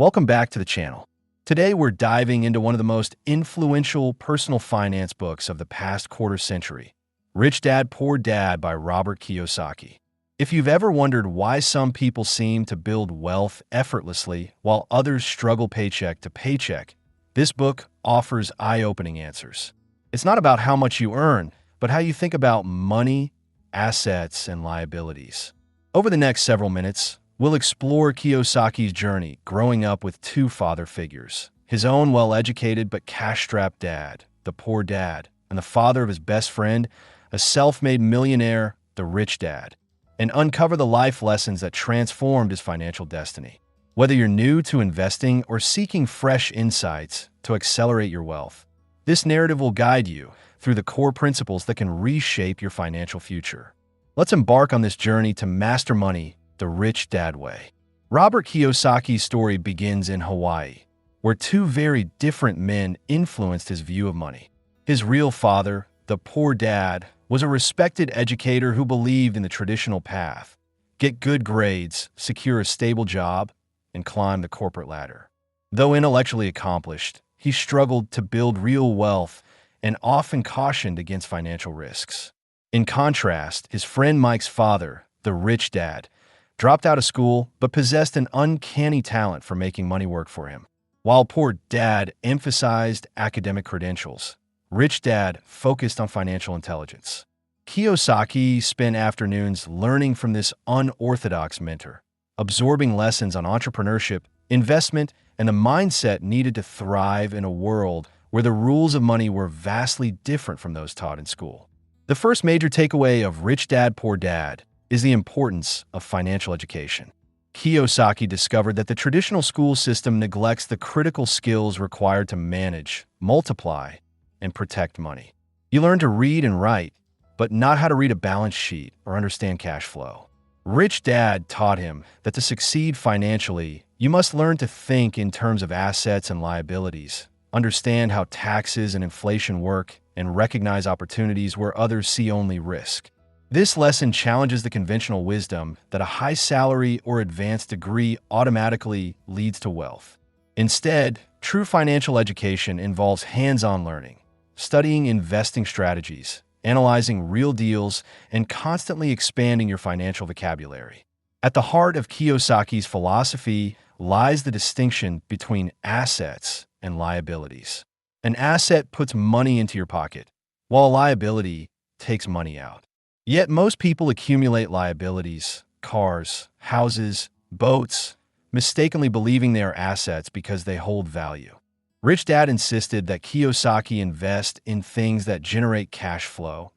Welcome back to the channel. Today we're diving into one of the most influential personal finance books of the past quarter century, Rich Dad, Poor Dad by Robert Kiyosaki. If you've ever wondered why some people seem to build wealth effortlessly while others struggle paycheck to paycheck, this book offers eye-opening answers. It's not about how much you earn, but how you think about money, assets, and liabilities. Over the next several minutes, we'll explore Kiyosaki's journey growing up with two father figures, his own well-educated but cash-strapped dad, the poor dad, and the father of his best friend, a self-made millionaire, the rich dad, and uncover the life lessons that transformed his financial destiny. Whether you're new to investing or seeking fresh insights to accelerate your wealth, this narrative will guide you through the core principles that can reshape your financial future. Let's embark on this journey to master money the rich dad way. Robert Kiyosaki's story begins in Hawaii, where two very different men influenced his view of money. His real father, the poor dad, was a respected educator who believed in the traditional path: get good grades, secure a stable job, and climb the corporate ladder. Though intellectually accomplished, he struggled to build real wealth and often cautioned against financial risks. In contrast, his friend Mike's father, the rich dad, dropped out of school but possessed an uncanny talent for making money work for him. While poor dad emphasized academic credentials, rich dad focused on financial intelligence. Kiyosaki spent afternoons learning from this unorthodox mentor, absorbing lessons on entrepreneurship, investment, and the mindset needed to thrive in a world where the rules of money were vastly different from those taught in school. The first major takeaway of Rich Dad, Poor Dad is the importance of financial education. Kiyosaki discovered that the traditional school system neglects the critical skills required to manage, multiply, and protect money. You learn to read and write, but not how to read a balance sheet or understand cash flow. Rich Dad taught him that to succeed financially, you must learn to think in terms of assets and liabilities, understand how taxes and inflation work, and recognize opportunities where others see only risk. This lesson challenges the conventional wisdom that a high salary or advanced degree automatically leads to wealth. Instead, true financial education involves hands-on learning, studying investing strategies, analyzing real deals, and constantly expanding your financial vocabulary. At the heart of Kiyosaki's philosophy lies the distinction between assets and liabilities. An asset puts money into your pocket, while a liability takes money out. Yet most people accumulate liabilities, cars, houses, boats, mistakenly believing they are assets because they hold value. Rich Dad insisted that Kiyosaki invest in things that generate cash flow: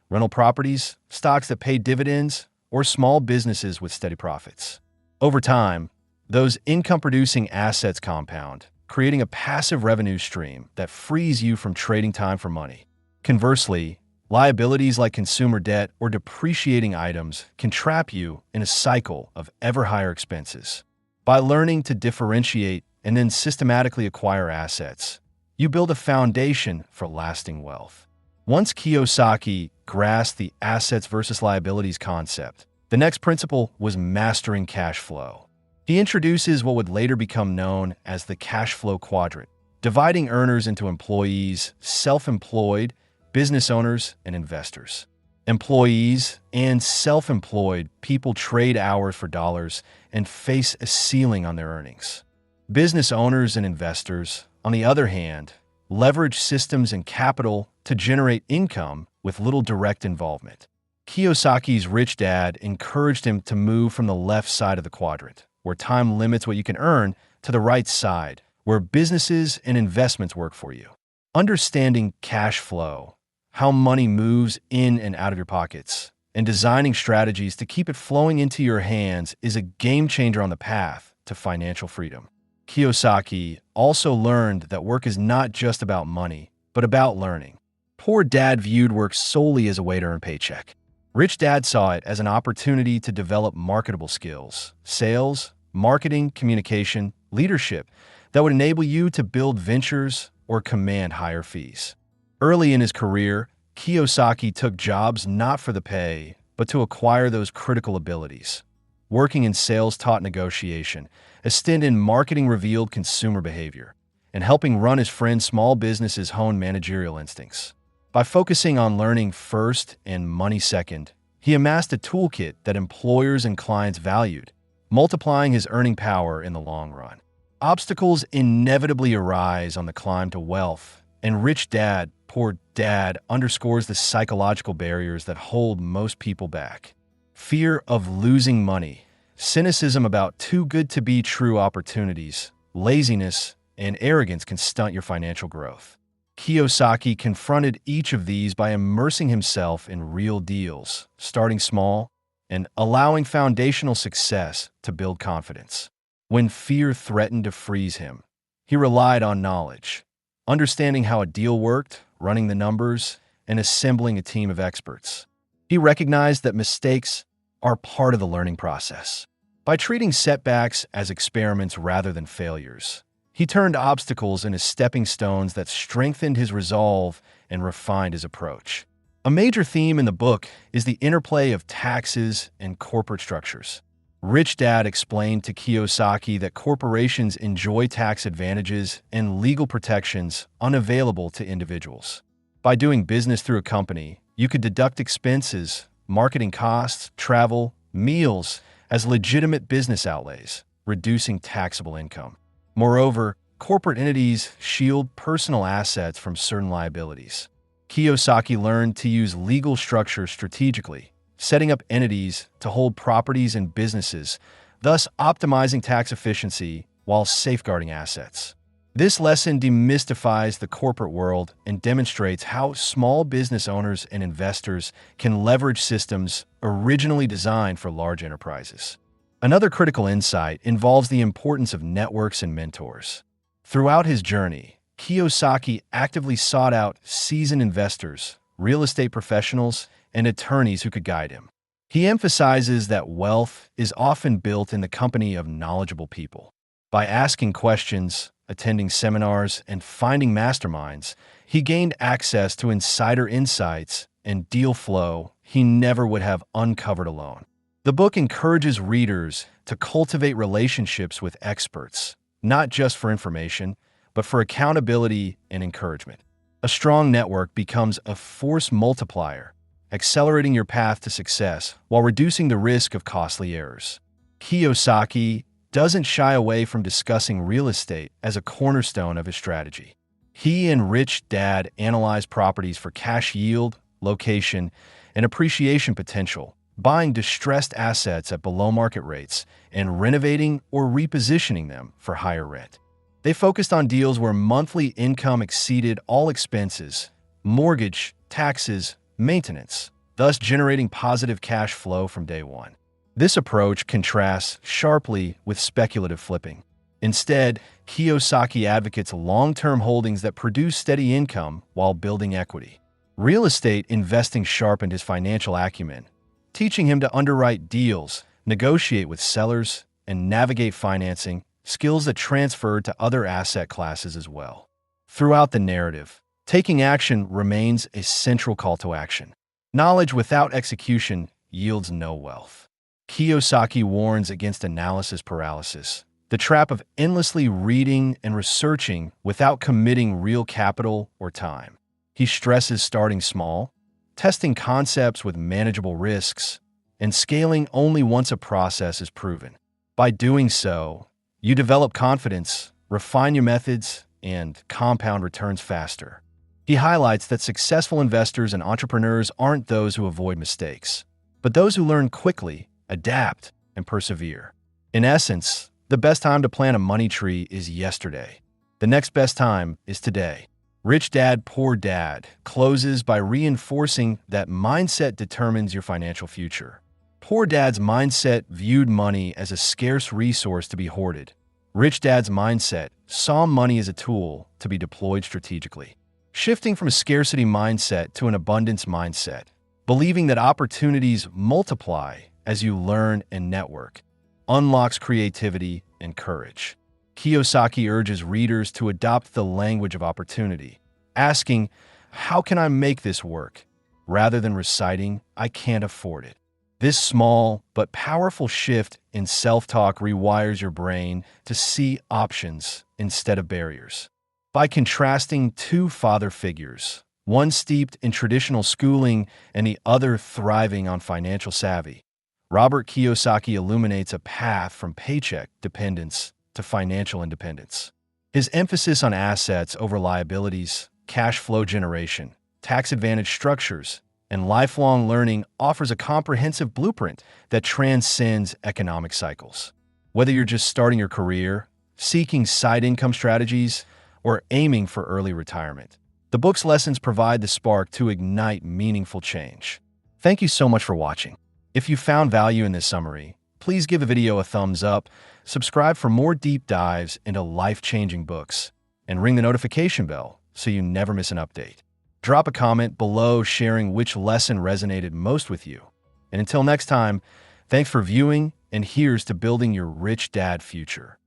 rental properties, stocks that pay dividends, or small businesses with steady profits. Over time, those income-producing assets compound, creating a passive revenue stream that frees you from trading time for money. Conversely, liabilities like consumer debt or depreciating items can trap you in a cycle of ever higher expenses. By learning to differentiate and then systematically acquire assets, you build a foundation for lasting wealth. Once Kiyosaki grasped the assets versus liabilities concept, the next principle was mastering cash flow. He introduces what would later become known as the cash flow quadrant, dividing earners into employees, self-employed, business owners, and investors. Employees and self-employed people trade hours for dollars and face a ceiling on their earnings. Business owners and investors, on the other hand, leverage systems and capital to generate income with little direct involvement. Kiyosaki's rich dad encouraged him to move from the left side of the quadrant, where time limits what you can earn, to the right side, where businesses and investments work for you. Understanding cash flow, how money moves in and out of your pockets, and designing strategies to keep it flowing into your hands is a game changer on the path to financial freedom. Kiyosaki also learned that work is not just about money, but about learning. Poor Dad viewed work solely as a way to earn a paycheck. Rich Dad saw it as an opportunity to develop marketable skills, sales, marketing, communication, leadership, that would enable you to build ventures or command higher fees. Early in his career, Kiyosaki took jobs not for the pay, but to acquire those critical abilities: Working in sales taught negotiation. A stint in marketing revealed consumer behavior. And helping run his friend's small businesses honed managerial instincts. By focusing on learning first and money second, he amassed a toolkit that employers and clients valued, multiplying his earning power in the long run. Obstacles inevitably arise on the climb to wealth, and Rich Dad, Poor Dad underscores the psychological barriers that hold most people back. Fear of losing money, cynicism about too good to be true opportunities, laziness, and arrogance can stunt your financial growth. Kiyosaki confronted each of these by immersing himself in real deals, starting small, and allowing foundational success to build confidence. When fear threatened to freeze him, he relied on knowledge, understanding how a deal worked, running the numbers, and assembling a team of experts. He recognized that mistakes are part of the learning process. By treating setbacks as experiments rather than failures, he turned obstacles into stepping stones that strengthened his resolve and refined his approach. A major theme in the book is the interplay of taxes and corporate structures. Rich Dad explained to Kiyosaki that corporations enjoy tax advantages and legal protections unavailable to individuals. By doing business through a company, you could deduct expenses, marketing costs, travel, meals as legitimate business outlays, reducing taxable income. Moreover, corporate entities shield personal assets from certain liabilities. Kiyosaki learned to use legal structure strategically, setting up entities to hold properties and businesses, thus optimizing tax efficiency while safeguarding assets. This lesson demystifies the corporate world and demonstrates how small business owners and investors can leverage systems originally designed for large enterprises. Another critical insight involves the importance of networks and mentors. Throughout his journey, Kiyosaki actively sought out seasoned investors, real estate professionals, and attorneys who could guide him. He emphasizes that wealth is often built in the company of knowledgeable people. By asking questions, attending seminars, and finding masterminds, he gained access to insider insights and deal flow he never would have uncovered alone. The book encourages readers to cultivate relationships with experts, not just for information, but for accountability and encouragement. A strong network becomes a force multiplier, accelerating your path to success while reducing the risk of costly errors. Kiyosaki doesn't shy away from discussing real estate as a cornerstone of his strategy. He and Rich Dad analyze properties for cash yield, location, and appreciation potential, buying distressed assets at below-market rates and renovating or repositioning them for higher rent. They focused on deals where monthly income exceeded all expenses, mortgage, taxes, maintenance, thus generating positive cash flow from day one. This approach contrasts sharply with speculative flipping. Instead, Kiyosaki advocates long-term holdings that produce steady income while building equity. Real estate investing sharpened his financial acumen, teaching him to underwrite deals, negotiate with sellers, and navigate financing, skills that transferred to other asset classes as well. Throughout the narrative, taking action remains a central call to action. Knowledge without execution yields no wealth. Kiyosaki warns against analysis paralysis, the trap of endlessly reading and researching without committing real capital or time. He stresses starting small, testing concepts with manageable risks, and scaling only once a process is proven. By doing so, you develop confidence, refine your methods, and compound returns faster. He highlights that successful investors and entrepreneurs aren't those who avoid mistakes, but those who learn quickly, adapt, and persevere. In essence, the best time to plant a money tree is yesterday. The next best time is today. Rich Dad, Poor Dad closes by reinforcing that mindset determines your financial future. Poor Dad's mindset viewed money as a scarce resource to be hoarded. Rich Dad's mindset saw money as a tool to be deployed strategically. Shifting from a scarcity mindset to an abundance mindset, believing that opportunities multiply as you learn and network, unlocks creativity and courage. Kiyosaki urges readers to adopt the language of opportunity, asking, "How can I make this work?" rather than reciting, "I can't afford it." This small but powerful shift in self-talk rewires your brain to see options instead of barriers. By contrasting two father figures, one steeped in traditional schooling and the other thriving on financial savvy, Robert Kiyosaki illuminates a path from paycheck dependence to financial independence. His emphasis on assets over liabilities, cash flow generation, tax advantage structures, and lifelong learning offers a comprehensive blueprint that transcends economic cycles. Whether you're just starting your career, seeking side income strategies, or aiming for early retirement, the book's lessons provide the spark to ignite meaningful change. Thank you so much for watching. If you found value in this summary, please give the video a thumbs up, subscribe for more deep dives into life-changing books, and ring the notification bell so you never miss an update. Drop a comment below sharing which lesson resonated most with you. And until next time, thanks for viewing, and here's to building your rich dad future.